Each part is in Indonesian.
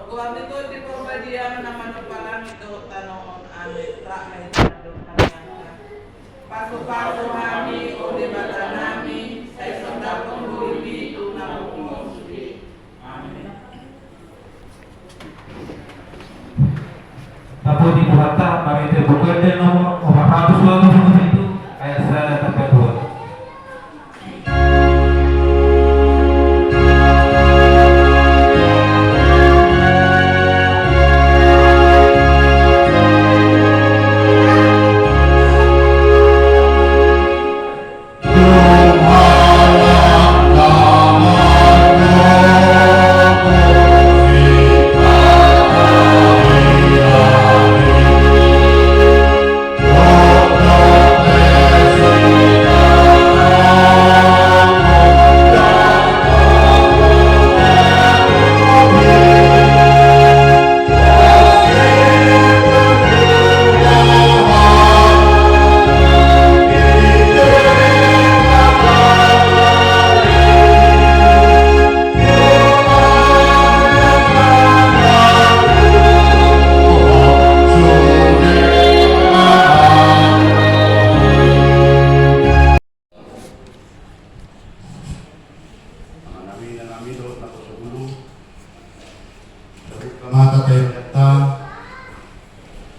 Kuwang ito di porbadiyan naman ng palang ito tanoon amit rakay tanong kanyang paso-paso kami o di bata namin sa isang dapong bulibi tunang umusubi. Amen. Tapo di buhata, kami terbuka dan nomor 420 itu ayat saya sampai 2.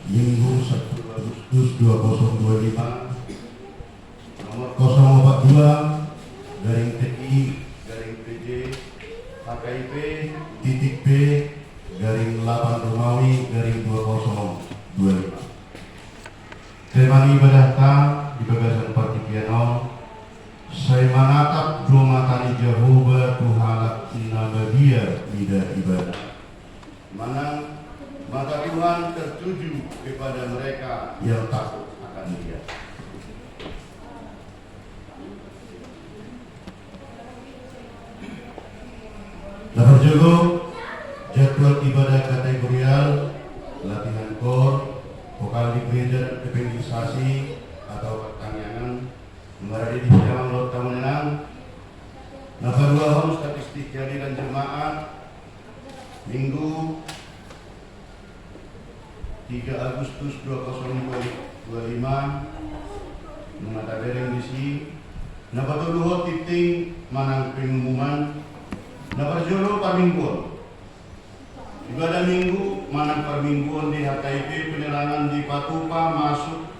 Minggu 10 Agustus 2025 nomor 042 garing TI garing PJ HKIP titik B garing 8 Romawi garing 2025. Tema ibadah di bagasan partikiano saya menatap dua mata di Jehovah Tuhan Nabadia tidak ibadah mana mata Tuhan tertuju kepada mereka yang takut akan Dia. Dapat juga jadwal ibadah kategorial, latihan kor, vokal di gereja dan evangelisasi atau pertanyaan mengarah di bidang lota menenang. Nafaduahum statistik kehadiran jemaat Minggu 3 Agustus 2025 mengata bereng disi napatuluhot titing manang pengumuman naparjolo pamingguan ibadah minggu manang pamingguan di HKIP penerangan di Patupa masuk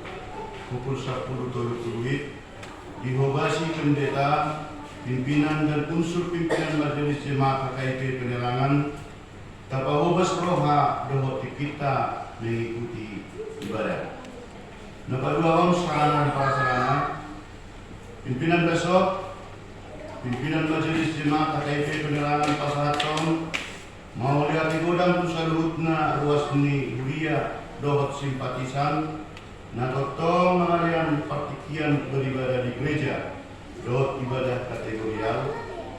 pukul 10.30 dihobasi pendeta pimpinan dan unsur pimpinan majelis jemaat HKIP penerangan tapahobas roha dohoti kita mengikuti ibadah. Napaduawang sarana dan prasarana pimpinan besok pimpinan majelis jemaat HKIP penerangan Pasahaton mau lihat di godam tu saluhutna ruas ni huria dohot simpatisan na totong mengalian partikian beribadah di gereja dohot ibadah kategorial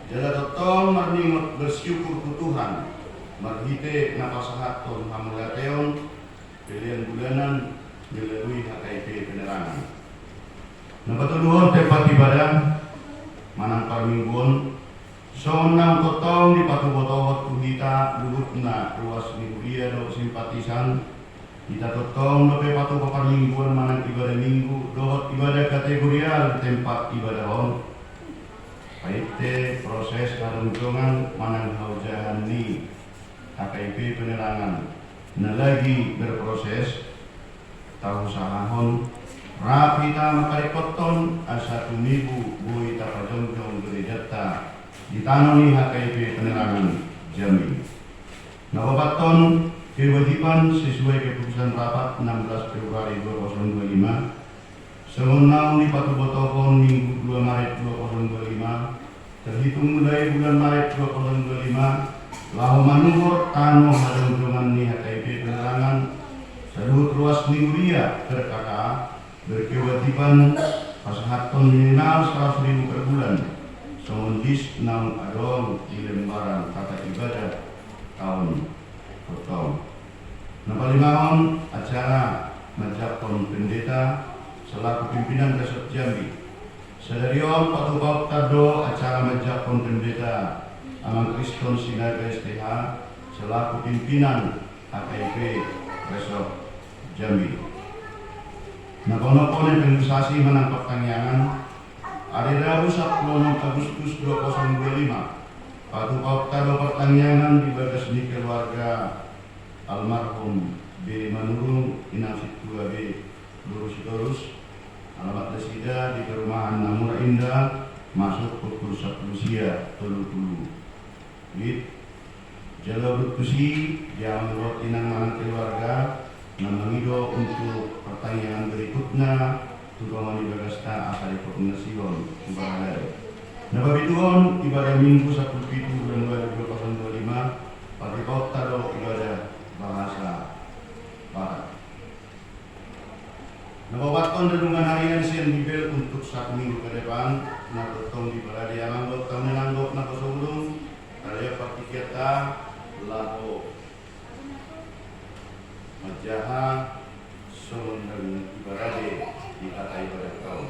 jala totong marningot bersyukur ku Tuhan marhite na Pasahaton hamulateon pilihan bulanan melalui HKIP penerangan. Napatuluhon tempat ibadah manang parmingguan sonang totong di patubotohot kuhita lulutna ruas mingguria do simpatisan kita totong dope patu parmingguan manang ibadah minggu dohot ibadah kategorial tempat ibadah on paite proses karungjongan manang haujahan ni HKIP penerangan na lagi berproses tahu sahahon rapita makarikoton asa tumibu bui tapajongkong gerejata ditanoni HKIP penerangan Jambi. Nawabaton kewajiban sesuai keputusan rapat 16 Februari 2025 semenau di Patubotokon Minggu 2 Maret 2025 terhitung mulai bulan Maret 2025 lahu manungor tano hadang ni HKIP penerangan saluhut ruas mingguria terkaka berkewajiban Pasahaton minimal 100.000 per bulan semundis 6 adong di lembaran tata ibadah tahun potong. Napalimahon acara majakon pendeta selaku pimpinan Resort Jambi sedarion patubau tado acara majakon pendeta Amang Kriston Sinaga STH selaku pimpinan HKIP Resort Jambi. Nakono-kono organisasi menang pertanyaan hari Rabu 10 Agustus 2025 pada waktu pertanyaan di bagas di keluarga almarhum B. Manurung Inang Situa B. Lurus alamat resida di perumahan Namura Indah masuk pukul 10 siang tulu jalur kusi yang menurut inang manang keluarga namangido untuk pertanyaan berikutnya terutama di bagasta asal koordinasiun ibadah. Nababituon ibadah minggu 1 bulan 2025 pada kota do ibadah bahasa Barat. Nabawaton renungan harian siang bibel untuk 1 minggu ke depan. Natotong di balai yang anggota menanggap nakosulung karya pakiketa laho majaha son dan ibadah di kata ibadah kau.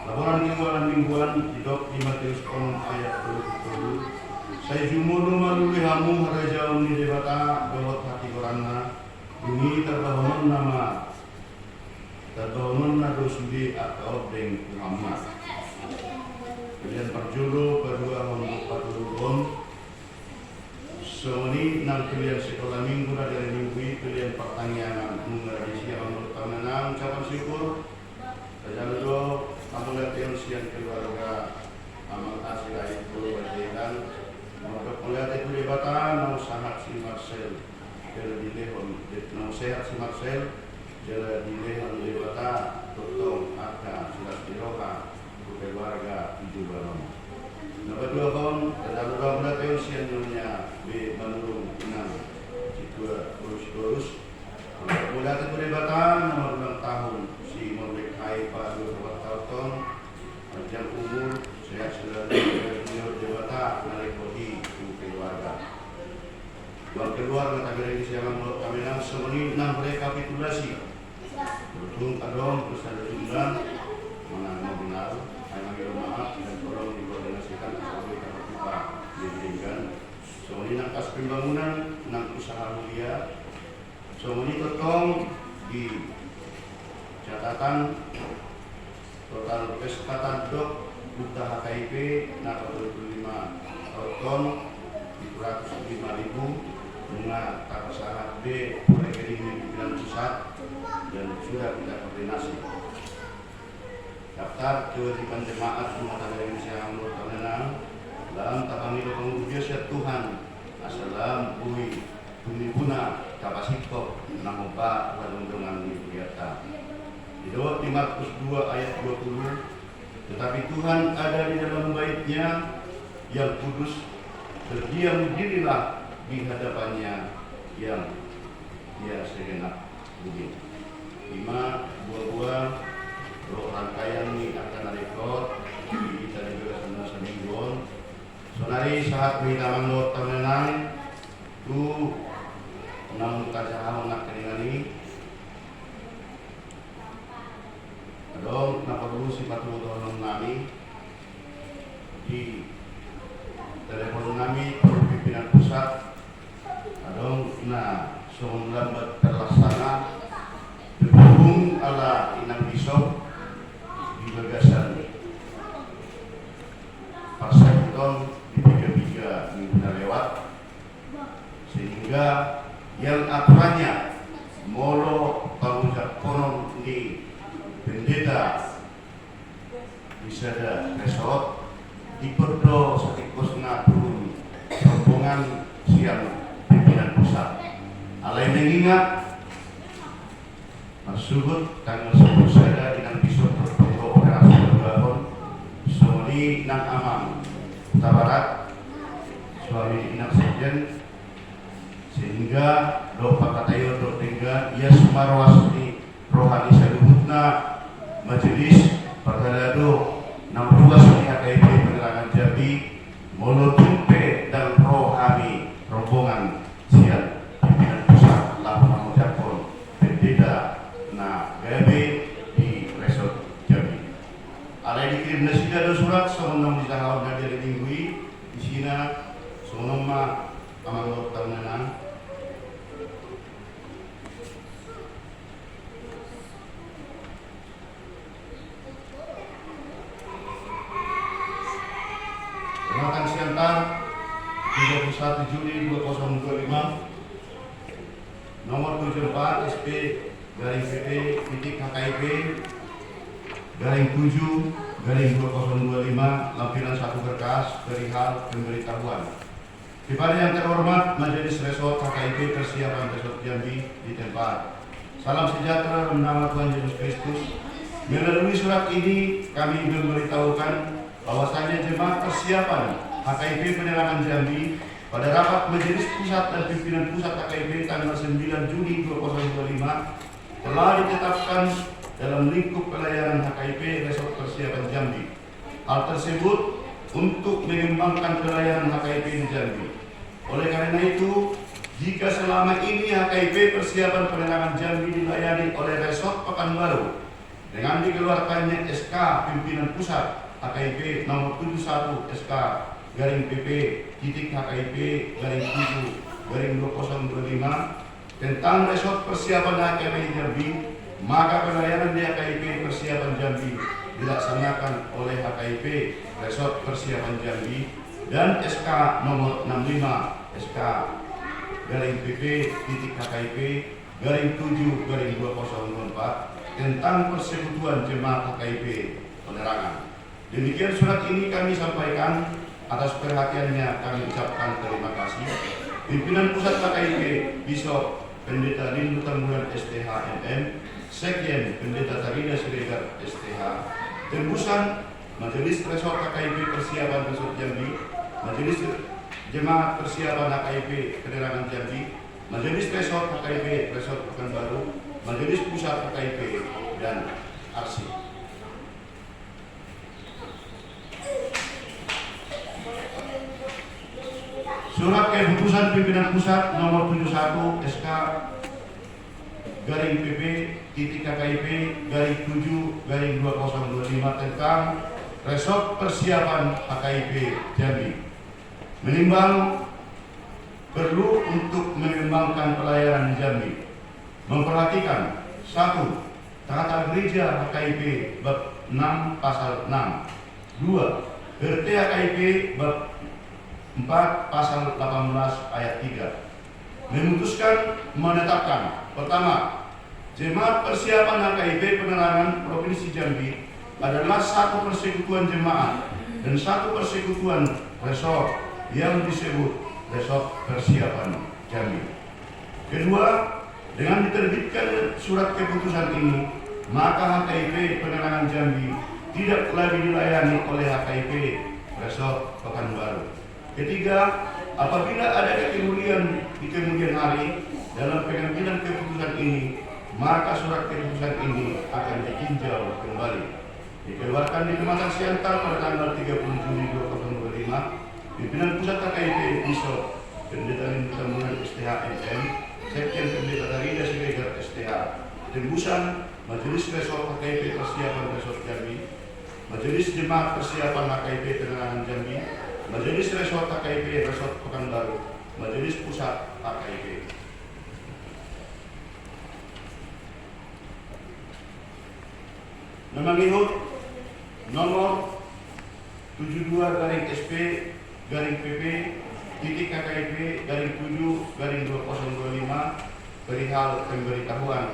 Laporan mingguan didok di Matius 6 ayat 20. Saya jumudu maluli hamu harajaun di debata bawat hati korana ini terbangun nama dosudi atau deng Muhammad. Kemudian perjuru kedua untuk patulun. So ini 6 pilihan sekolah minggu dari minggu pilihan pertanyaan mengenai siapa menurut menang ucapan syukur. Jangan lupa kamu lihat siang keluarga amal hasil itu berjalan. Untuk melihat itu debatan mau sangat si Marcel jadi dilehon, mau sehat si Marcel jadi dilehon debata totong harga silas diroha keluarga itu barang. Nomor 2 tahun dan lupa melihat siang namanya B. Manurung Inang Situa Lurus. Melihat itu debatan nomor ulang tahun si Morbek Haifa 24 tahun panjang umur sehat selalu beliau jabatan menarik bodi keluarga. Buat keluarga kami lagi siang menurut kami langsung ini 6 rekapitulasi. Beruntung adong terus ada jumlah mana mau benar, hanya maaf dan tolong dikoordinasikan sebagai kata kita diberikan. So ini nangkas pembangunan, nang usaha mulia. So ini totong di catatan total kesempatan dok Duta HKIP nah 25 ton 205.000 bunga tak sahat B rekening pimpinan pusat dan sudah kita koordinasi. Daftar kewajiban jemaat umat Indonesia menurut Tanenang dalam tapangido pengujian Tuhan asalam bui bunibuna kapasito namoba wadundungan di biata. Di dalam Markus 2 ayat 20 tetapi Tuhan ada di dalam bait-Nya yang kudus, berdiam dirilah di hadapannya yang Dia segenap bumi. 5 buah-buah roh rangkaian ini akan rekod di tadi juga semingguan. Sonari saat kita menurut temenang tu namun kacahan nak keringani adong napalu si patulong nami di telepon nami pimpinan pusat adong na sung lambat terlaksana dihubung ala inang bisop di bagasan Pasaiton di 3 minggu lewat sehingga yang aturannya molo pangucap konon di pendeta bisa ada resort di perdo setikos turun rombongan siang pimpinan pusat alai mengingat masuk tanggal 10 saya inang bisop bertemu operasi berbangun suami nang amang Kota Barat suami inang sekjen sehingga doa katayo do tinggal ia sumarwas di rohani saluhutna majelis pergadado 62 suni HKIP penerangan Jambi molo tumpe dan rohani rombongan sian pimpinan pusat lalu mengucapkan pendeta na gabe di resort Jambi alai dikirim nasida do surat sonong di sahau dari minggu di sina sonong ma Amang Tahunan. Perkenalkan siantar 31 Juli 2025 nomor 74 SP garing PP titik HKIP garing 7 garing 2025 lampiran 1 berkas perihal pemberitahuan. Kepada yang terhormat Majelis Resort HKIP Persiapan Resort Jambi di tempat. Salam sejahtera dalam nama Tuhan Yesus Kristus. Melalui surat ini kami memberitahukan bahwasanya jemaat persiapan HKIP Penerangan Jambi pada rapat Majelis Pusat dan Pimpinan Pusat HKIP tanggal 9 Juli 2025 telah ditetapkan dalam lingkup pelayanan HKIP Resort Persiapan Jambi. Hal tersebut untuk mengembangkan pelayanan HKIP di Jambi. Oleh karena itu, jika selama ini HKIP Persiapan Penerangan Jambi dilayani oleh Resort Pekanbaru dengan dikeluarkannya SK Pimpinan Pusat HKIP nomor 71 SK garing PP titik HKIP garing 7 garing 2025 tentang Resort Persiapan HKIP Jambi, maka pelayanan di HKIP Persiapan Jambi dilaksanakan oleh HKIP Resort Persiapan Jambi dan SK nomor 65 SK garing PP titik HKIP garing 7 garing 2024 tentang persekutuan jemaat HKIP Penerangan. Demikian surat ini kami sampaikan. Atas perhatiannya kami ucapkan terima kasih. Pimpinan Pusat HKIP Bishop Pendeta Lindu Tamburan STH MM, Sekjen Pendeta Tarida Siregar STH, Tembusan Majelis Resort HKIP Persiapan Resort Jambi, Majelis Jemaat Persiapan HKIP Penerangan Jambi, Majelis Resort HKIP Resort Pekanbaru, Majelis Pusat HKIP dan Arsip. Surat keputusan pimpinan pusat nomor 71 SK garing PP titik HKIP garing 7 garing 2025 tentang Resort Persiapan HKIP Jambi menimbang perlu untuk mengembangkan pelayanan di Jambi, memperhatikan 1. Tata Gereja HKIP bab 6 pasal 6, 2. RT HKIP bab 4 pasal 18 ayat 3 memutuskan menetapkan pertama, jemaat persiapan HKIP Penerangan Provinsi Jambi adalah satu persekutuan jemaat dan satu persekutuan resort yang disebut Resort Persiapan Jambi. Kedua, dengan diterbitkan surat keputusan ini, maka HKIP Penerangan Jambi tidak lagi dilayani oleh HKIP Resort Pekanbaru. Ketiga, apabila ada kemudian di kemudian hari dalam pengambilan keputusan ini, maka surat keputusan ini akan ditinjau kembali. Dikeluarkan di Kecamatan Siantar pada tanggal 30 Juli 2025, pimpinan pusat HKIP Bishop Pendeta Lindu Tamburan STH MM, Sekjen Pendeta Tarida Siregar STH, Tembusan Majelis Resort HKIP Persiapan Resort Jambi, Majelis Jemaat Persiapan HKIP Penerangan Jambi, Majelis Resort HKIP Resort Pekanbaru, Majelis Pusat HKIP. Memangihut nomor 72 garing SP garing PP titik HKIP garing 7 garing 2025 perihal pemberitahuan.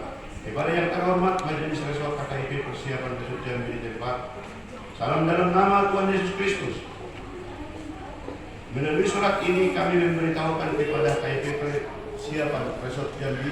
Kepada yang terhormat Majelis Resort HKIP Persiapan Resort Jambi di tempat. Salam dalam nama Tuhan Yesus Kristus. Melalui surat ini kami memberitahukan kepada HKIP Persiapan Resort Jambi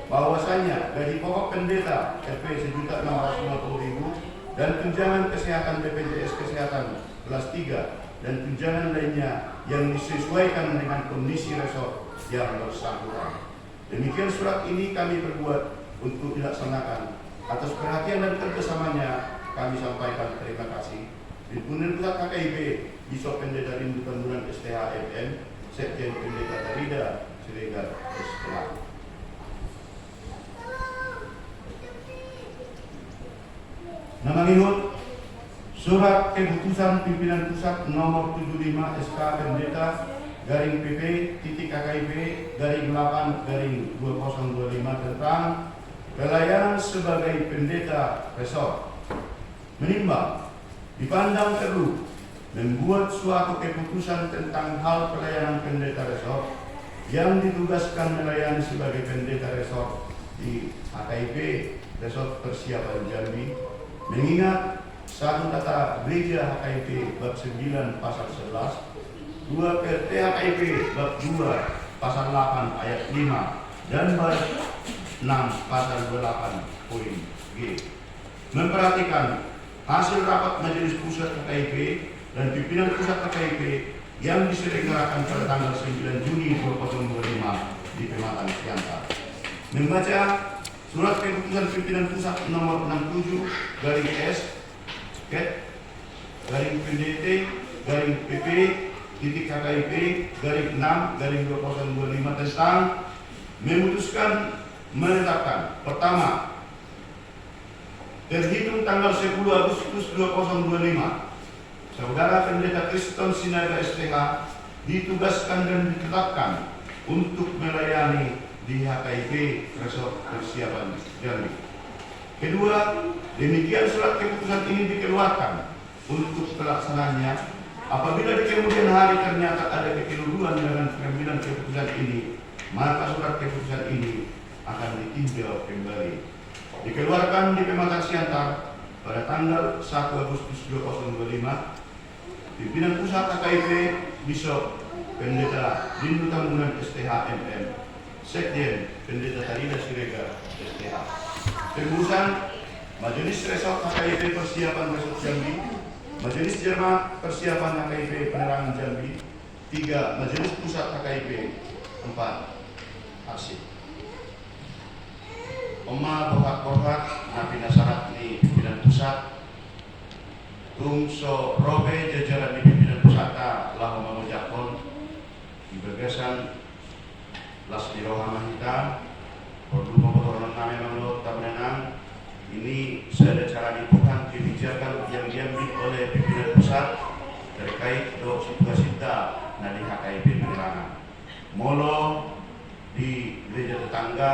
bahwasanya gaji pokok pendeta Rp 1.650.000 dan tunjangan kesehatan BPJS Kesehatan kelas 3 dan tunjangan lainnya yang disesuaikan dengan kondisi resort yang bersangkutan. Demikian surat ini kami perbuat untuk dilaksanakan. Atas perhatian dan kerjasamanya kami sampaikan terima kasih. Pimpinan Pusat HKIP Bishop Pendeta Lindu Tamburan STH MM, Sekjen Pendeta Tarida Siregar STH. Namangihut surat keputusan pimpinan pusat nomor 75 SK Pendeta garing PP titik KKIP garing 8/2025 tentang pelayanan sebagai pendeta resort. Menimbang dipandang perlu membuat suatu keputusan tentang hal pelayanan pendeta resort yang ditugaskan melayani sebagai pendeta resort di HKIP Resort Persiapan Jambi, mengingat 1 Tata Gereja HKIP bab 9 pasal 11, 2 PRT HKIP bab 2 pasal 8 ayat 5 dan bab 6 pasal 28 poin G. Memperhatikan hasil rapat Majelis Pusat HKIP dan pimpinan pusat HKIP yang diselenggarakan pada tanggal 9 Juni 2025 di Pematang Siantar. Membaca surat keputusan pimpinan pusat nomor 67/S garing PDT garing PP titik KKIP garing 6/2025 tentang memutuskan menetapkan pertama, terhitung tanggal 10 Agustus 2025, Saudara Pendeta Kriston Sinaga STH ditugaskan dan ditetapkan untuk melayani di HKIP Resort Persiapan Jambi. Kedua, demikian surat keputusan ini dikeluarkan untuk pelaksanaannya apabila di kemudian hari ternyata ada kekeliruan dengan pengambilan keputusan ini, maka surat keputusan ini akan ditinjau kembali. Dikeluarkan di Pematang Siantar pada tanggal 1 Agustus 2025, pimpinan pusat HKIP Bishop Pendeta Dindu Tambunan STH MM, Sekjen Pendeta Tarida Sirega STH. Tembusan Majelis Resort HKIP Persiapan Resort Jambi, Majelis Jemaat Persiapan HKIP Penerangan Jambi, 3 Majelis Pusat HKIP, 4 Arsip. Oma bohak-bohak napi nasahat ni pimpinan pusat Tungso robe jajaran di pimpinan pusat lahu mengucapkan di bergesan las di rohama kita perlu memperoleh kami menurut tabenang ini sudah cara dibuka kebijakan yang diambil oleh pimpinan pusat terkait do situasi nah di HKIP Penerangan molo di gereja tetangga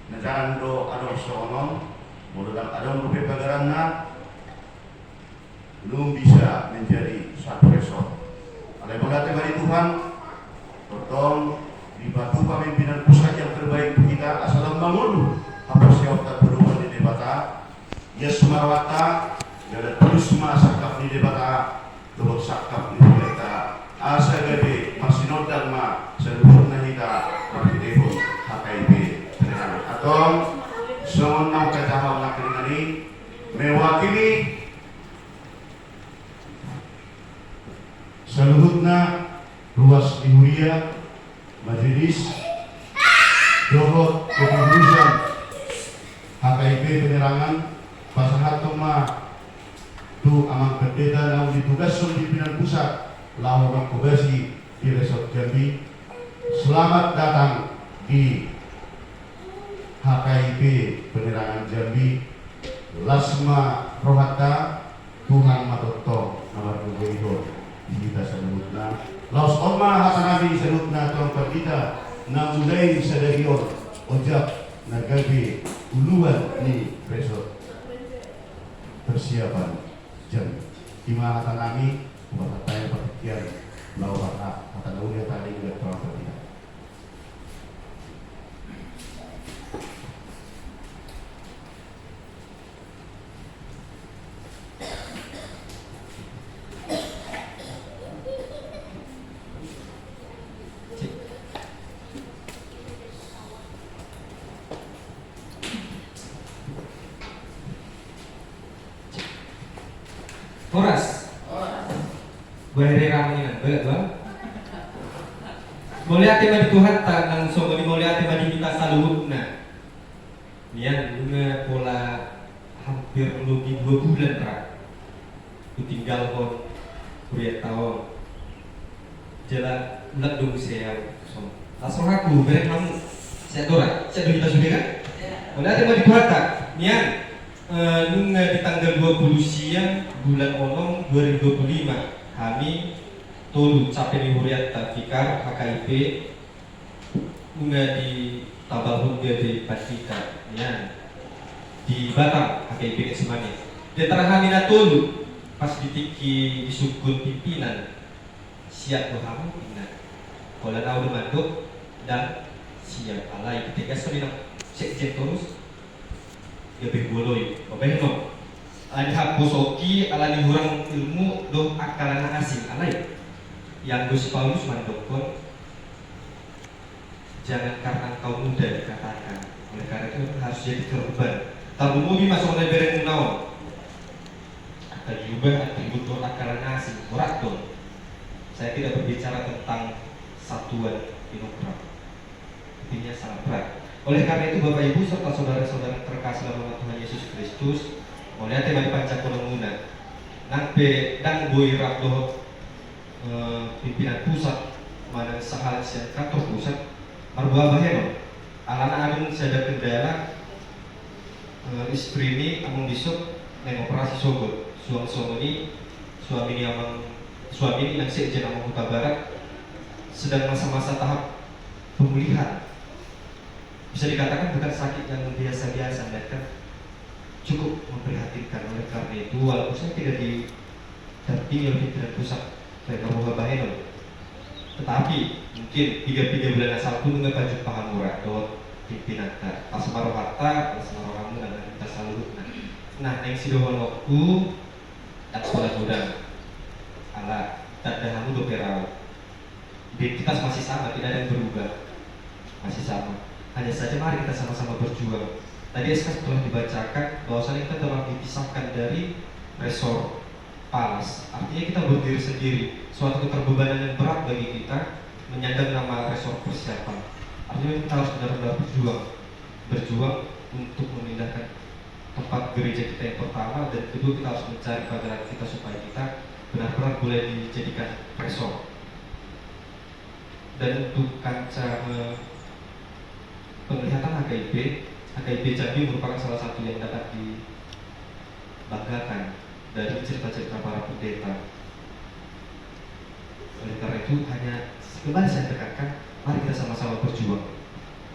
negaraan do adon sonon molo dan adon rupi pagaranna belum bisa menjadi satu resort. Oleh berkata bagi Tuhan, tolong dibantu pemimpinan pusat yang terbaik kita asal membangun apa siapa berubah di debata, ya semarwata, dan terus masakap di debata, lewat sakap di debata, asa gede masih nodal ma seluruhnya kita berhubung HKIP Penerangan. Atau semua ketahuan nak ini mewakili seluruhnya ruas Ihuria Majelis Dohot Kepengurusan HKIP Penerangan Pasanghatoma tu amang pendeta yang ditugas pimpinan pusat lahu Makobasi di Resort Jambi. Selamat datang di HKIP Penerangan Jambi. Lasma Rohata Tuhan Matoto nomor 2 kita sebutna laos oma hata nabi sebutna tuan kita na mulai sedarion ojak nagabi uluan ni Resort Persiapan Jambi ima hata nabi buat hata yang perhatian lau hata naulia tadi juga tuan kita. Horas. Boleh ramingan, boleh tuan. Boleh hati madi Tuhan tak langsung boleh hati madi kita saluhna. Nian bunga pola hampir lebih 2 bulan tak. Ku tinggal pun kuliah tahun. Jala ulat dong saya. Langsung aku beri kamu. Saya doa kita sudah kan? Boleh hati madi Tuhan tak. Nian di tanggal 20 siang bulan Onong 2025 kami tolu capek ni huriat fikar HKIP unga di Tabalhut di Patika ya di Batam HKIP semuanya. Dia terhamina tolu pas ditiki disukun pimpinan siap berhamu ingat kalau tahu manduk dan siap alai ketika sudah sekjen terus dia berboloi obehno ada posoki ala hurang ilmu do akalana asing alai yang Gus Paulus mandokon jangan karena kau muda dikatakan oleh karena itu harus jadi korban tabu mubi masuk oleh bereng naon akan diubah atribut do akalana asing berat dong. Saya tidak berbicara tentang satuan demokrat intinya sangat berat. Oleh karena itu Bapak Ibu serta saudara-saudara terkasih dalam Tuhan Yesus Kristus oleh tema di Pancakula Muna nampe dan boy rakdo pimpinan pusat mana sahal sian kantor pusat marbuah baheno alana adun sada kendala istri ini among disuk neng operasi sogot suami ini amang suami ini yang sekjen amang Huta Barat sedang masa-masa tahap pemulihan. Bisa dikatakan bukan sakit yang biasa-biasa, kan cukup memprihatinkan. Oleh karena itu, walaupun saya tidak didampingi oleh pimpinan pusat Kabupaten Baheno, tetapi mungkin 3 bulan asal pun nggak baju paham murah do pimpinan pas maruh harta, pas maruh kamu dan kita selalu. Nah, yang sidohon waktu tak sekolah gudang, ala tak ada kamu do perau. Identitas masih sama, tidak ada yang berubah, masih sama. Hanya saja mari kita sama-sama berjuang. Tadi SK telah dibacakan bahwasanya kita telah dipisahkan dari resor Palas. Artinya kita berdiri sendiri. Suatu keterbebanan yang berat bagi kita menyandang nama resor persiapan. Artinya kita harus benar-benar berjuang untuk memindahkan tempat gereja kita yang pertama dan kedua kita harus mencari padaran kita supaya kita benar-benar boleh dijadikan resor. Dan untuk kaca penglihatan HKIP Jambi merupakan salah satu yang dapat dibanggakan dari cerita-cerita para pendeta. Oleh karena itu hanya kembali saya tekankan, mari kita sama-sama berjuang.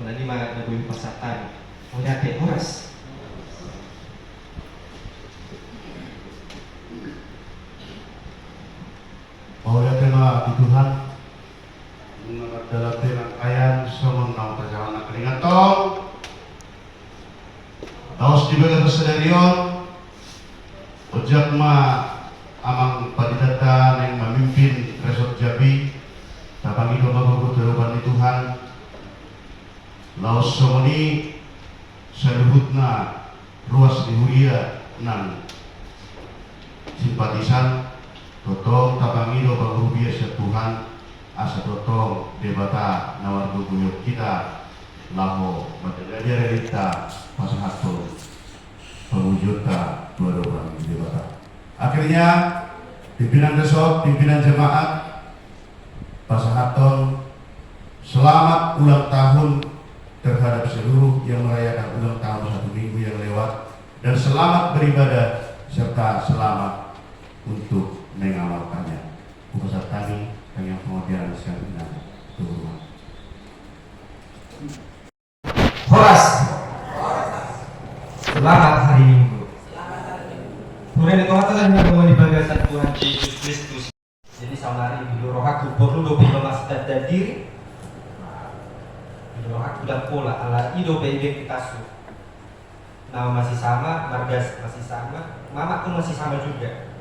Mulai ini nabi pasatan, mulai ada horas. Oleh tema di Tuhan dalam rangkaian semenang perjalanan kelingan tol taus di bagian kesadaran ojak ma amang padidata yang memimpin resort Jambi tabang hidup bapak teruban di Tuhan laos semeni seluhutna ruas di huria nang simpatisan totong tabang hidup bapak biasa Tuhan asa totong debata nawar guyuk kita laho menjadi realita pasahato pewujudta dua orang debata. Akhirnya pimpinan resort, pimpinan jemaat pasahaton selamat ulang tahun terhadap seluruh yang merayakan ulang tahun 1 minggu yang lewat dan selamat beribadah serta selamat untuk mengamalkannya. Pusat kami yang pengajaran sekarang turun. Horas. Selamat hari Minggu. Kemudian dikatakan dengan dibanggakan Tuhan Yesus Kristus. Jadi saudari video rohaku perlu dope memastikan diri. Video rohaku dan pola ala ido identitas. Nama masih sama, margas masih sama, mama pun masih sama juga,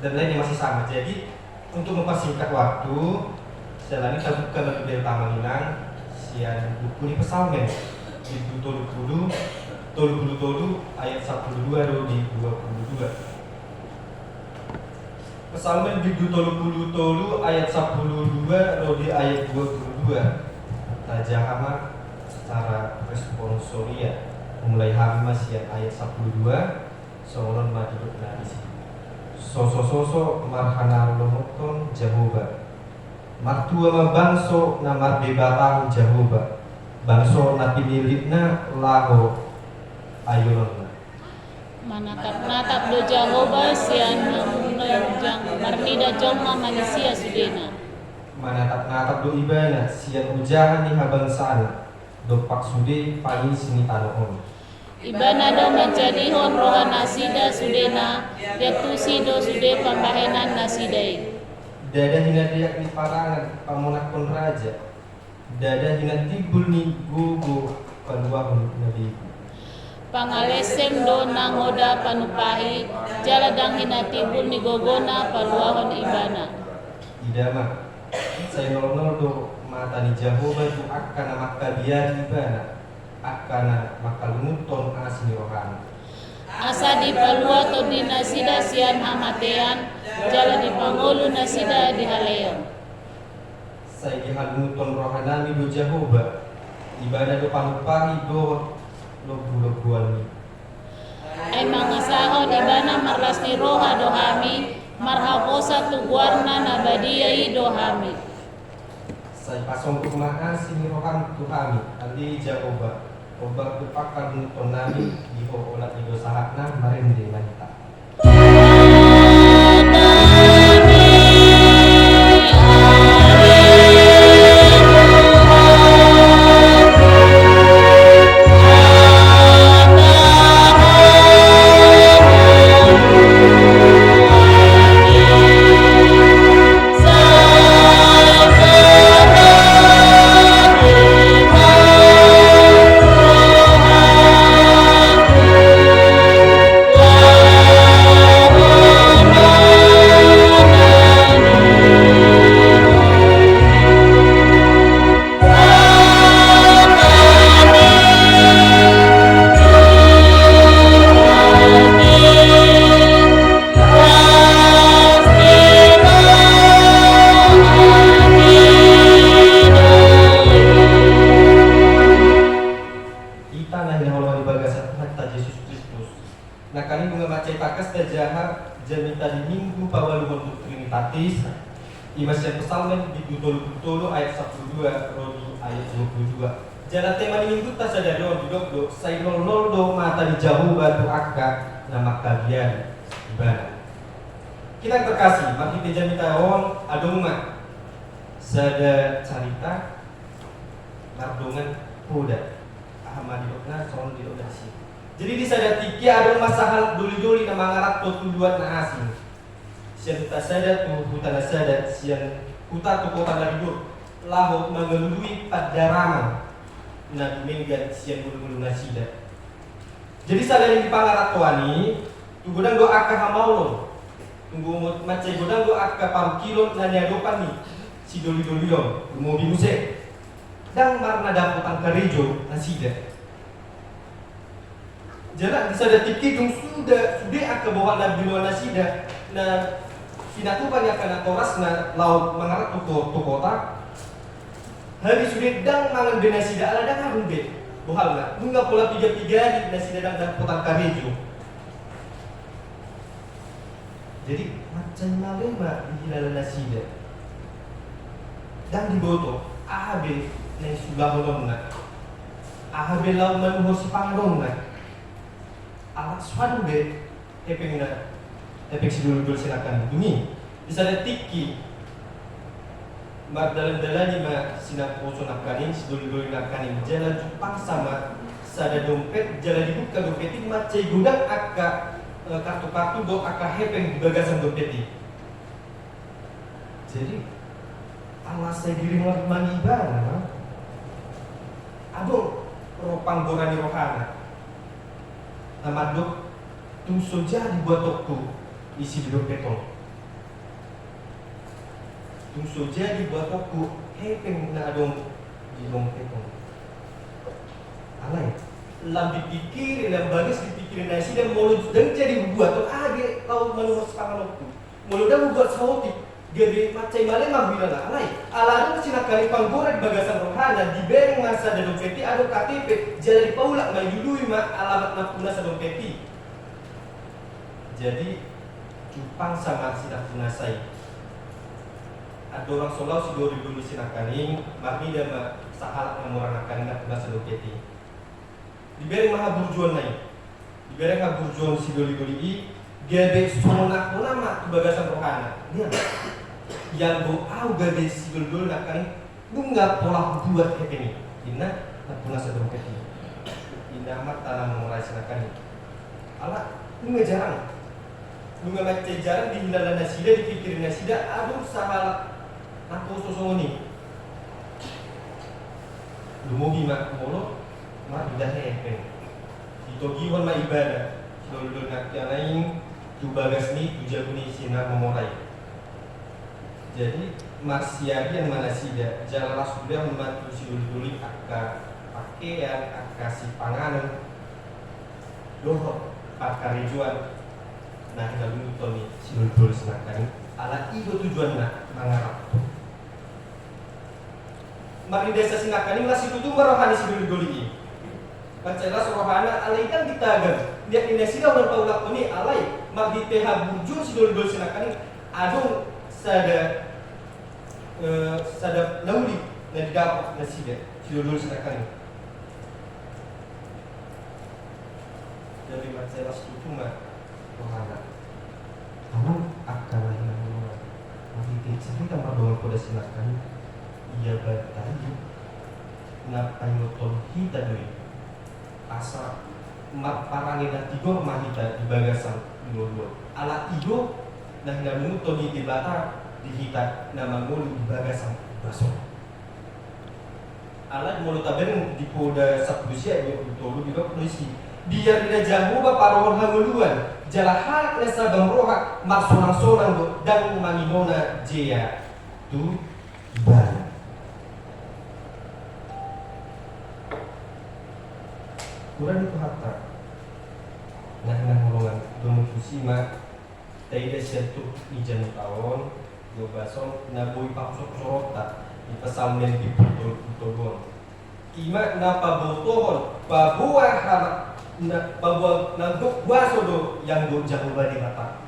dan lainnya masih sama. Jadi untuk mempersingkat waktu, setelah ini kita buka lebih dari Tamanginang, sian buku ini pesalmen di Tolu ayat 12 di 22. Pesalmen di Tolu ayat 12 di ayat 22. Tajahama secara responsoria mulai Hama sian ayat 12, seorang madhurut nadi. Soso marhana lomoton Jehovah martua ma bangso na mardebatahu Jehovah bangso na pinilitna laho ayolonna Manatap-natap do Jehovah sian menunjang marnida joma manusia sudena. Manatap-natap do ibana sian ujahan di habang sana do paksude pagi sini tanoon. Ibana do menjadihon roha nasida sudena yatusi do sude pambahenan nasidai. Dada hina dayak di parangan pamonakon raja. Dada hina tibul ni gugu paluahun nabi. Pangalesem do nangoda panupahi jaladang hina tibul ni gogona paluahon ibana. Idama saya nol do mata ni Jehovah tu akana makabiar ibana akana makalumuton asni rohani. Asa di palua to di nasida sian amatean jala di pangolu nasida di haleon. Saya dihalumuton rohanami do Jehovah ibana do panupahi do lobu-lobuan ni. Ay mangasahon ibana marlasni roha dohami marhakosa tuguarna nabadiyai dohami. Saya pasong tu maasi ni rohan Tuhami ali Jehovah obat tupakan nuton nami diho olat ido sahakna marende manita. Jamita di minggu pawaluan untuk Trinitatis Imas yang pesalmen di Butolo ayat 12 Rodi ayat 22. Jalan tema di minggu tak sadar di dokdo saya nol do mata di jauh batu akka nama kagian ibadah. Kita terkasih maki jamita on adonga sada cerita lardongan poda Ahmad dokna son di odasi. Jadi di sada tiki ada masalah duli-duli nama ngarat to tuduan na asing. Sian tak sada tu hutana sada sian huta tu kota laridur laho mengelului padarama na menggan sian bulu-bulu nasida. Jadi sada di pangarat tuani tu godang do akka hamaulon. Tunggu macai godang do akka parukilon na niadopan ni si doli-doli yon mau binuse. Dan marna daputan karejo nasida. Jarak bisa ada tiki dong sudah akan bawa nabi nasida na sinatupan yang akan koras na laut mengarat tu kota hari sudah dang mangan de nasida ala dang harun be bohal na bunga pola tiga di nasida dan potang karejo. Jadi macam malema di hilal nasida dan di boto ahabe yang sudah bolongna ahabe laut manuhos pangrongna alat suatu be epeng si dulu silakan ini bisa ada tiki dalam-dalam ma sinak poso nakanin si dulu nakanin jalan Jepang sama sada dompet jalan dibuka dompet ini macai gudang akka kartu-kartu do akka hepeng bagasan dompet ini. Jadi alas saya diri mani ibana aduh ropang gorani rohana Amadok tung soja dibuat toko isi di dompetong. Tung soja dibuat toko hepeng na adong di dompetong. Alay, lam dipikir, lam bagus dipikirin nasi dan mulut dan jadi buat tuh dia laut manusia sepangan waktu. Mulut dan buat sahuti gede macai male mabila na alay. Aladong sinakali panggora di bagasan rohana di bereng masa dan dompeti ada KTP jadi paulak mai dudui ma alamat napuna sa dompeti. Jadi cupang sama sinak punasai. Ada orang solau si dulu sinakaning marni dan sahal ngamuranakan napuna sa dompeti. Di bereng maha burjuan naik. Ibarat kaburjon si goli-goli gabe sonak nama tu bagasan rohana. Dia yang go au gabe si gol-gol nak kan bunga pola buat kayak ini. Ina nak puna sebelum kayak ini. Ina mat tanam mulai senakan. Ala bunga jarang. Bunga macam jarang di hilalan nasida dipikirin nasida aduh sahala aku sosok ini. Lumugi mak molo mak dah hepen. Itu giwan ma ibadah. Dulu nak yang lain tu bagas ni tu jago ni sinar memorai. Jadi maksiadian mana sida jalan sudah membantu si dulu akka pakaian akka si panganan doh pakar rijuan. Nah kita dulu tu ni si dulu senakan ala ibu tujuan nak mangarap. Mari desa sinakan ini masih tutu merohani si dulu ini. Pancela rohana alai kan ditagan dia ini sida orang tahu lak ni alai mag di teha bujur si dol sinakan adung sada lauli na dapat na sida si dol sinakan jadi pancela itu mah rohana kamu akan lahir orang mag di cerita mardong pada sinakan ia bertanya ngapain nonton kita doi asa mak parangin na tigo mahita di bagasan dua ala tigo na hinamuto di tibata dihita na mangulu di bagasan baso ala mulu taben di poda sabdusia yo tolu di polisi biar tidak jamu ba paron hanguluan jalaha na sabang roha maksorang-sorang do dan mangimona jea tu ban kurang itu harta. Nah ngomongan domo kusima taida sentuh ijan tahun dua bason nabui paksok sorota di pesalmen di putul ima napa botohon pabuah harap pabuah nangkuk baso do yang do jago badi mata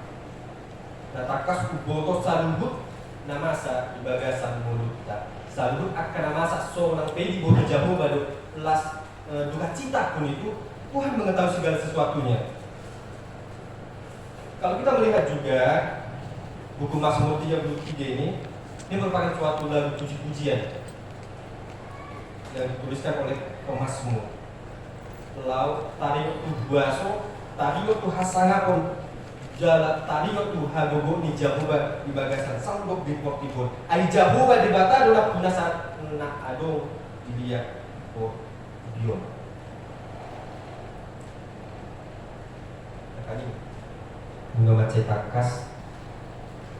natakas boto salubut namasa di bagasan mulut kita salubut akan namasa so nang pedi boto jago bado las duka cita pun itu Tuhan mengetahui segala sesuatunya. Kalau kita melihat juga buku Mazmur 33 ini merupakan suatu lagu puji-pujian yang dituliskan oleh pemazmur. Lau tadi waktu buaso, tadi waktu hasangapon, jalan tadi waktu hagogo ni jahuba di bagasan sanggup di portibon. Ai jahuba di bata adalah punasa nak ado di dia. Bion. Kali mengamat cetakas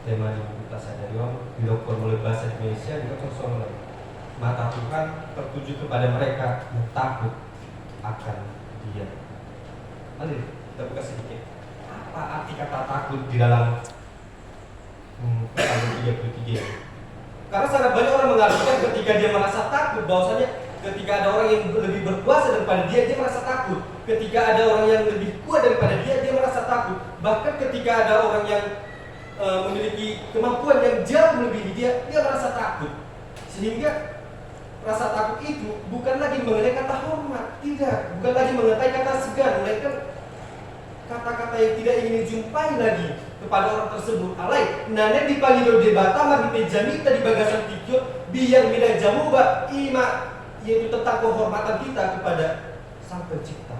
tema di buku Tasadarion bilokor mulai bahasa Indonesia juga kosong lagi. Mata Tuhan tertuju kepada mereka yang takut akan Dia. Mari kita buka sedikit. Apa arti kata takut di dalam pasal 33? Karena sangat banyak orang mengartikan ketika dia merasa takut bahwasanya ketika ada orang yang lebih berkuasa daripada dia merasa takut. Ketika ada orang yang lebih kuat daripada dia merasa takut. Bahkan ketika ada orang yang memiliki kemampuan yang jauh melebihi dia merasa takut. Sehingga rasa takut itu bukan lagi mengenai kata hormat, tidak. Bukan lagi mengenai kata segan, melainkan kata-kata yang tidak ingin dijumpai lagi kepada orang tersebut. Alai, nane dipanggil debata mari pejamita di bagasan tikyo biar mida jamuba ima, yaitu tentang kehormatan kita kepada Sang Pencipta.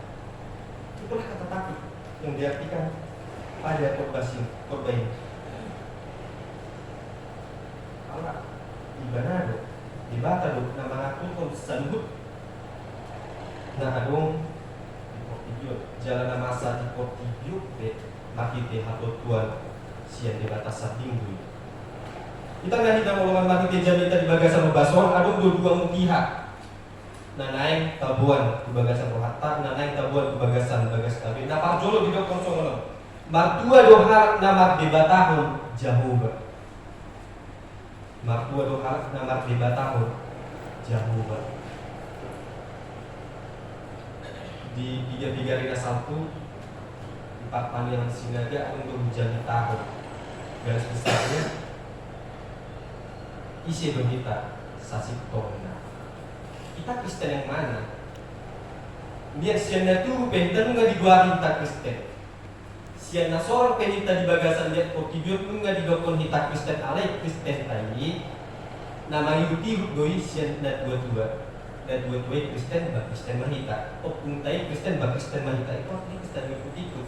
Itulah kata takut yang diartikan pada korban. Allah ibanado dibata do na mga tukol salubut na adong portibio jalan na masa di portibio makite hatotuan siyan di batas sa tinggi. Kita nga hita mo makite jamita di bagasan mabason adong dua mutiha na naing tabuan di bagasan rohata na naing tabuan di bagasan bagas tabi na parjolo di dokon songono martua doha na magdebatahon Jehovah. Martua doha na magdebatahon Jehovah. Di 3:3 1 empat panggilan sinaga untuk menjadi tahun. Garis besarnya isi berita sasik tona. Kita Kristen yang mana? Dia siana tu pentan nga diguarin ta Kristen. Siana seorang penita di bagasan dia portibur nga didokon hita Kristen alai Kristen tadi. Nama yuti doi siana dua-dua. Dan dua-dua Kristen ba Kristen mahita. Opung tai Kristen ba Kristen mahita. Itu artinya Kristen ikut-ikut.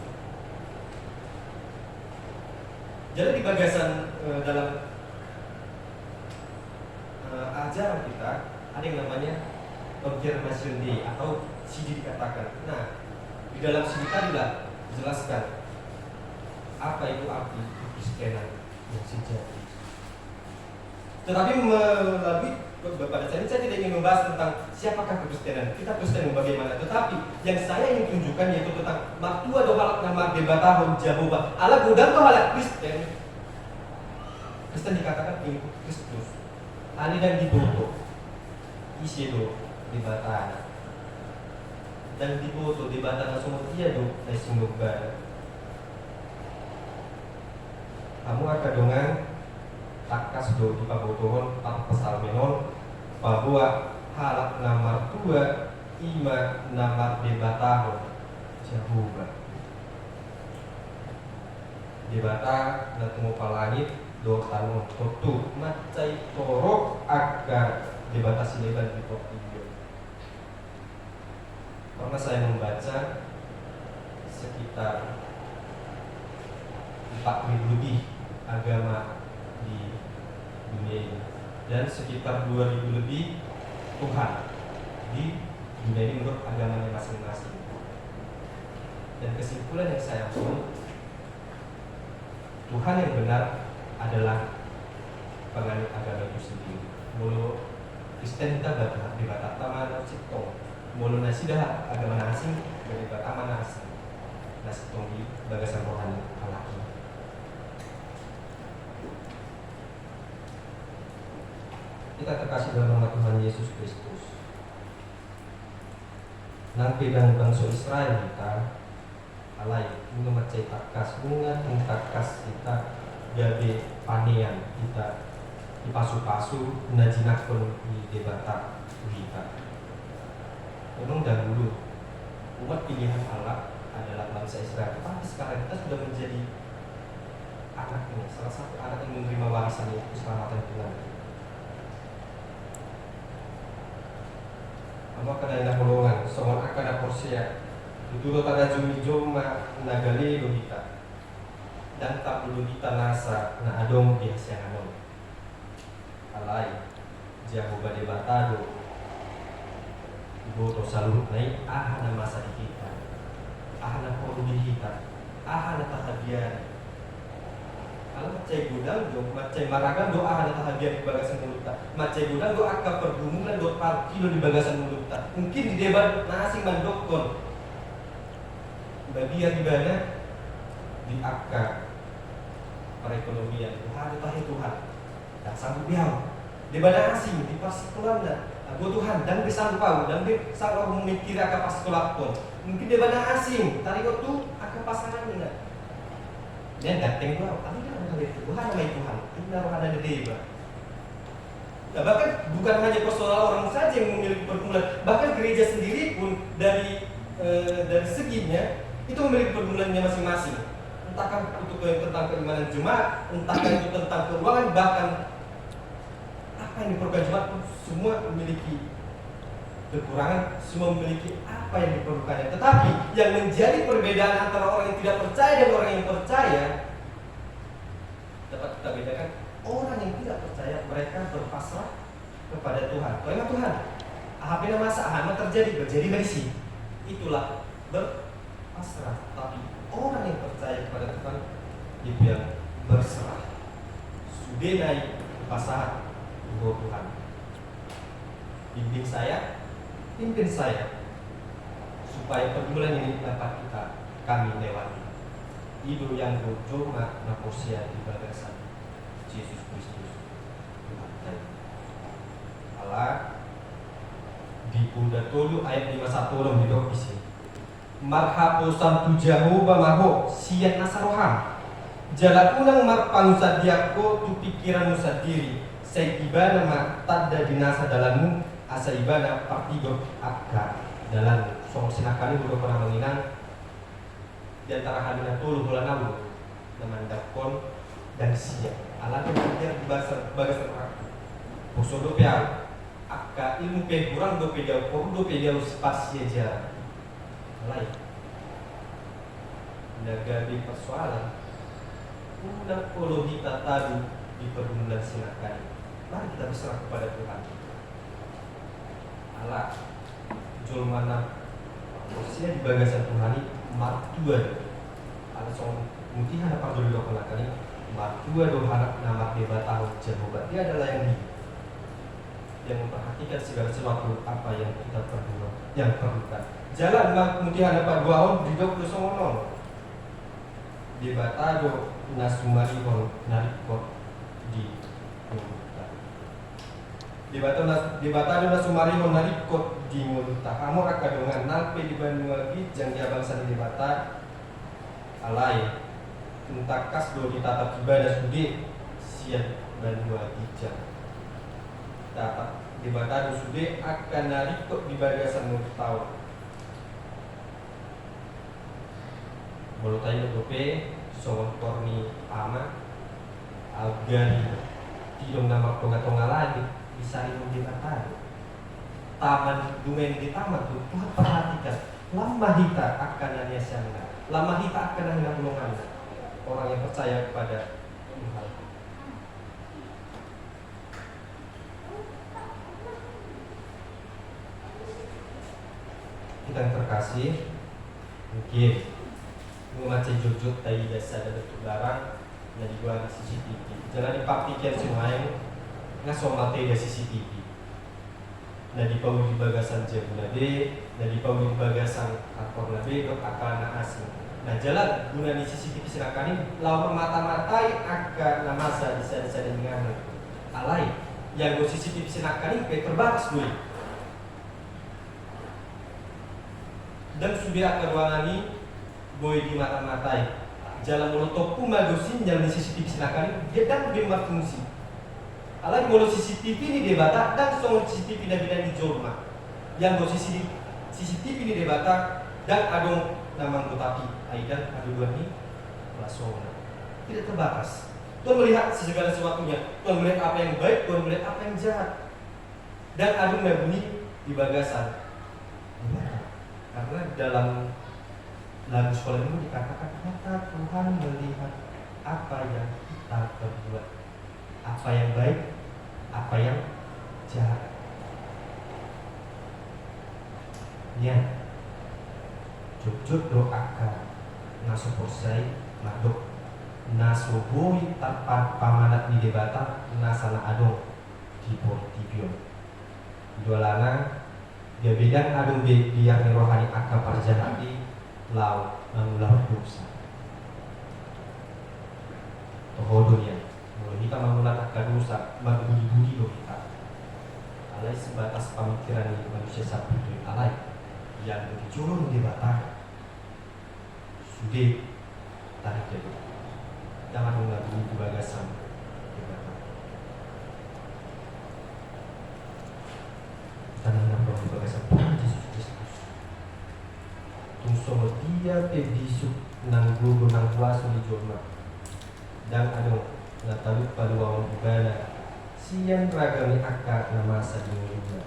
Jadi di bagasan dalam ajaran kita ada yang namanya confirmation day atau sidi dikatakan. Nah, di dalam sidi tadi lah dijelaskan apa itu arti Kristenan yang sejati. Tetapi melalui pada saat ini saya tidak ingin membahas tentang siapakah Kristenan. Kita Kristen bagaimana. Tetapi yang saya ingin tunjukkan yaitu tentang maktua do halak nama debatahon Jehovah. Ala gudang do halak Kristen. Kristen dikatakan pengikut Kristus. Ali dan diboto. Isi do debatana. Dan diboto debatana semua dia do ay sumugba. Kamu akan dengan takas do di pabotohon tak pasal menon bahwa halak nomor 2 ima nomor debatahon Jehovah. Debata na tungo palangit do tanong totu macay torok agar debata sileban di portfolio. Karena saya membaca sekitar 4.000 lebih agama di dunia ini dan sekitar 2.000 lebih Tuhan di dunia ini menurut agamanya masing-masing. Dan kesimpulan yang saya ambil, Tuhan yang benar adalah penganut agama itu sendiri. Mulu Kristen kita di Batak Taman Sitong, mulu nasi dah agama asing dari Batak Taman asing, nasi tong di bagasan rohani Allah. Kita terkasih dalam nama Tuhan Yesus Kristus. Nang pedang bangsa Israel kita alai bunga macai takas bunga takas kita jadi panean kita dipasu-pasu najinakon di debata kita. Memang dahulu umat pilihan Allah adalah bangsa Israel, tapi sekarang kita sudah menjadi anaknya, salah satu anak yang menerima warisan yaitu keselamatan Tuhan. Ama kada ina golongan, songon akada porsia, duduk tada jumi joma nagali logika. Dan tak perlu kita nasa na adong biasa anon. Alai Jehovah debatado boto saluhut nai ahana masa kita, ahana korudi kita, ahana tahabian. Kalau macai gudang do, macai maragan do ahana tahabian di bagasan mulutta. Macai gudang do akka pergumulan do kilo di bagasan mulutta. Mungkin di debat nasi mandokon. Bagian di mana di akka perekonomian Tuhan itu Tuhan dan sanggup diam di badan asing di pas sekolah dan Tuhan dan bisa lupa dan bisa memikir akan pas sekolah pun mungkin di badan asing tadi kau tuh akan pasangan ini dan datang gua tapi kan ada Tuhan namanya Tuhan itu ada di dewa. Nah, bahkan bukan hanya persoalan orang saja yang memiliki pergumulan, bahkan gereja sendiri pun dari seginya itu memiliki pergumulannya masing-masing. Entahkah itu tentang keimanan jemaat, entahkah itu tentang keuangan, bahkan apa yang diperlukan jemaat pun semua memiliki kekurangan, semua memiliki apa yang diperlukannya. Tetapi yang menjadi perbedaan antara orang yang tidak percaya dan orang yang percaya dapat kita bedakan. Orang yang tidak percaya mereka berpasrah kepada Tuhan. Karena Tuhan, apabila masa terjadi berisi, itulah berpasrah. Tapi orang yang percaya kepada Tuhan itu yang berserah. Sudah naik pasahan untuk Tuhan. Bimbing saya, pimpin saya, supaya pergumulan ini dapat kami lewati. Ibu yang berjoma naposia di bagasan Yesus Kristus Tuhan. Allah di Bunda Tolu ayat 51 di sini. Marhapo santu Jehovah maho sian nasaroham jala unang marpangsa diako tu pikiranmu sendiri saya ibana ma tadda dinasa dalammu asa ibana partido akka dalam soal sinakani udah pernah menginang di antara hadina tulu bulan namu namandakon dan siap alat yang dia bahasa posodo pia akka ilmu pe kurang do pe jauh ko do pe jauh spasi aja lain naga di persoalan udah kalau kita tadi di pergumulan sinakani mari kita berserah kepada Tuhan Allah jol mana usia di bagasan Tuhan ini martua ada soal mungkin ada apa dulu dokter kali martua do harap nama hebat tahu Jehovah dia adalah yang memperhatikan segala sesuatu apa yang kita perlukan jalan mungkin ada apa dua tahun di dok sono di batado nasumari kon narikot di batado nasumari kon narikot di multa kamu rakadongan nalpe di Bandung lagi jang bangsa di bata alai untuk kas do ditatap ibadah sudi siap Bandung lagi jang tatap di batado sudi akan narikot di bagasan multau Bolotai dope soal korni ama algari tidong nama tonga lagi bisa dimudahkan taman dumen di taman tuh Tuhan perhatikan lama hita akan ada sana lama hita akan ada golongan orang yang percaya kepada Tuhan kita yang terkasih mungkin membaca jujur tadi dasar dan bentuk barang yang dibuat di CCTV jangan dipaktikan semuanya ngasomate di CCTV nah di pau di bagasan jabu nabe nah di pau di bagasan akor nabe dok akalana asing nah jalan guna di CCTV silakan ini lawan mata-matai akan namasa bisa dengan alai yang di CCTV silakan ini kayak terbatas gue dan sudah akan ruangan ini boy di mata-matai jalan molotov magosin jalan CCTV silakan dia dan dia fungsi alai molo CCTV ini debata dan soal CCTV dan di jorma yang go CCTV ini debata dan adong nama tetapi aidan adu dua ini langsung tidak terbatas Tuhan melihat segala sesuatunya Tuhan melihat apa yang baik Tuhan melihat apa yang jahat dan adong bunyi di bagasan karena dalam lagu sekolah ini dikatakan mata Tuhan melihat apa yang kita perbuat apa yang baik apa yang jahat ya jujur doakan nasuporsai madok nasubui tanpa pamanat di debata nasana adong di portibio jualana dia bidang adong biar rohani akal parjanati lau mengulang dosa tohodonya kalau kita mengulang akal dosa berbudi-budi do kita alai sebatas pemikiran manusia sapi itu alai yang dicurun di batang sudah tarik jadi jangan menggabungi di bagasan di batang tanah yang di bagasan Yesus Kristus tungso dia pebisuk nang gugu nang kuasa di jorma dan ada ngatalut paluang ibadah siang ragami akar nama sadingnya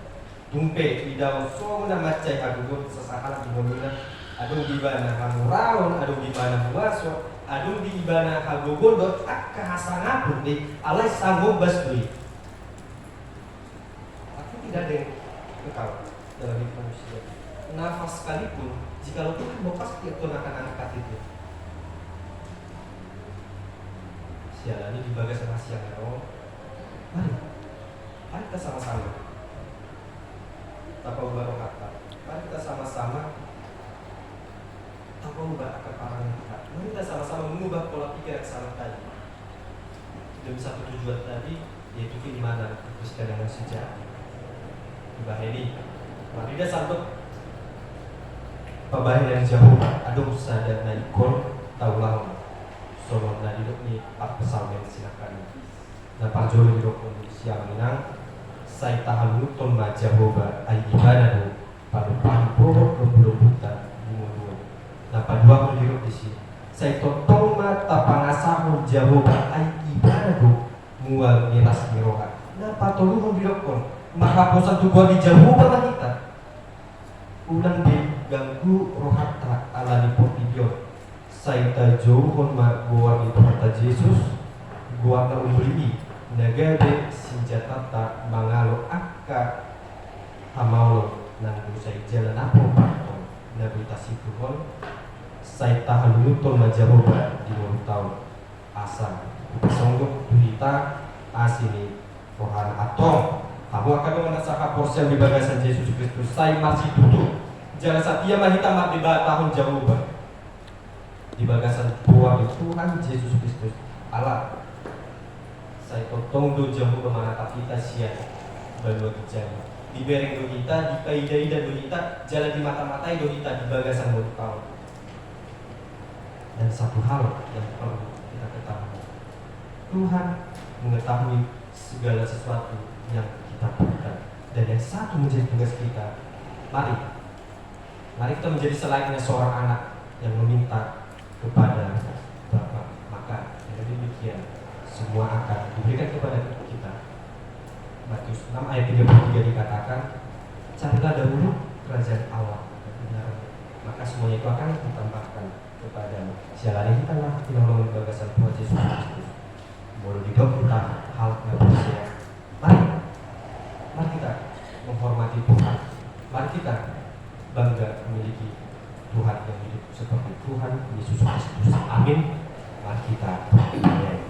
tumpe idau so na macai adugon sasahala di bomina adung di bana hamuraon adung di bana huaso adung di bana hagogondot akka hasangapun di alai sanggup basbui tapi tidak ada yang kekal dalam hidup manusia nafas sekalipun jika Tuhan mau pasti Tuhan akan angkat itu sialani di bagasan Asia mari kita sama-sama tapau barokata mari kita sama-sama tapau ubah akal parang kita mari kita sama-sama mengubah pola pikir yang salah tadi demi satu tujuan tadi yaitu keimanan Kristen yang sejati bahini mari kita sambut pembahasan yang jauh adung sadar naikon taulah solon nadidok ni pak pesawat silakan dan pak jolo didok siang minang saya tahan ton Jehovah ay ibadah pada pampo belum buta mulu. Dapat dua mendiruk di sini. Saya totong mata pangasahon jauh ai ibadah mual miras miroha. Dapat tolu mendiruk pun. Maka bosan tubuh di jauh pada kita. Ulang diganggu rohata ala di video. Saya jauh pun gua di tempat Yesus. Gua na umuli nagade senjata tak mangalo akka hamaulo nang saya jalan apa pato nabitasi Tuhan saya tahan lutol majahoba di mulut tahun asal songgok tuhita asini rohan atong kamu akan menasaka porsi di bagasan Yesus Kristus saya masih tutup jalan setia mahita mat di tahun jauh di bagasan buah Tuhan Yesus Kristus Allah saya totong do jauh kemana kita siap baru dijadi dibereng do kita, dikaida-ida do kita, jalan di mata-matai do kita di bagasan mulut tahun. Dan satu hal yang perlu kita ketahui, Tuhan mengetahui segala sesuatu yang kita butuhkan. Dan yang satu menjadi tugas kita, mari kita menjadi selayaknya seorang anak yang meminta kepada Bapa. Maka dengan demikian semua akan diberikan kepada kita. Matius 6 ayat 33 dikatakan, carilah dahulu kerajaan Allah dan kebenaran, maka semuanya itu akan ditambahkan kepadamu. Jalani kita lah menolong bagasan Tuhan Yesus Kristus. Boleh dibawa kita hal yang berbeda. Mari kita menghormati Tuhan. Mari kita bangga memiliki Tuhan yang hidup seperti Tuhan Yesus Kristus. Amin. Mari kita berdoa.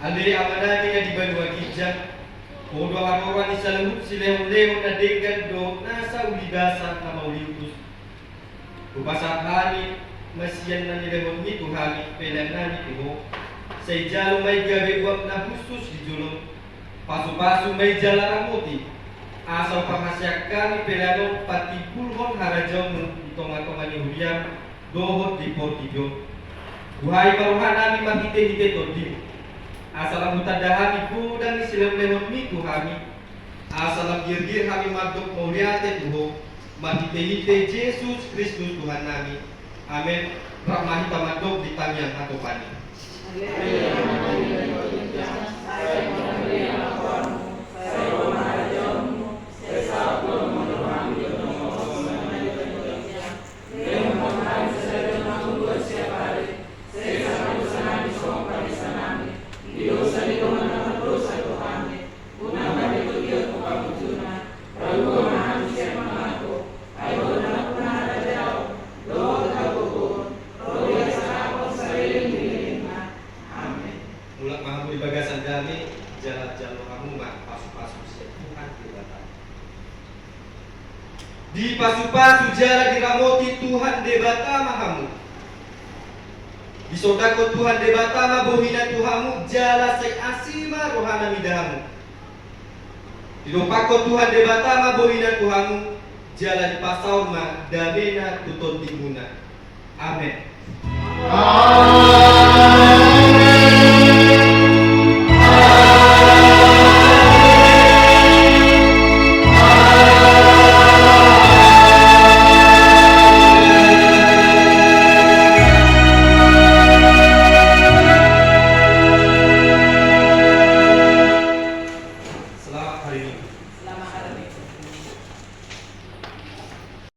Andai amanati nga di banua gijang Kodo harawan ni salahut silehon-lehon na degan do nasa uligasan na mauliutus Upasakani masiyan na nilehon ni Tuhani pelan na ni Tuho Say jalo may gabewag na hustos di julong Pasu-pasu may jalaramuti Asaw pahasyak kami pelanong pati pulhon harajaw mo Itong-atong ni Huriam dohot di portidyo Buhay paruhan namin mahite-hite tordim Asalam mutadahan ibu dan isilam lehon mi Tuhami Asalam girgir kami madok mauliate Tuho Mahite-hite Yesus Kristus Tuhan nami Amin Rahmahita madok di tangyang hatopani Di pasu-pasu jala diramoti Tuhan debata mahamu. Isodako Tuhan debatama bohina Tuhamu jala say asima rohana midamu. Dilopako Tuhan debatama bohina Tuhamu jala di pasauma damena tuton timuna. Amin. Amin.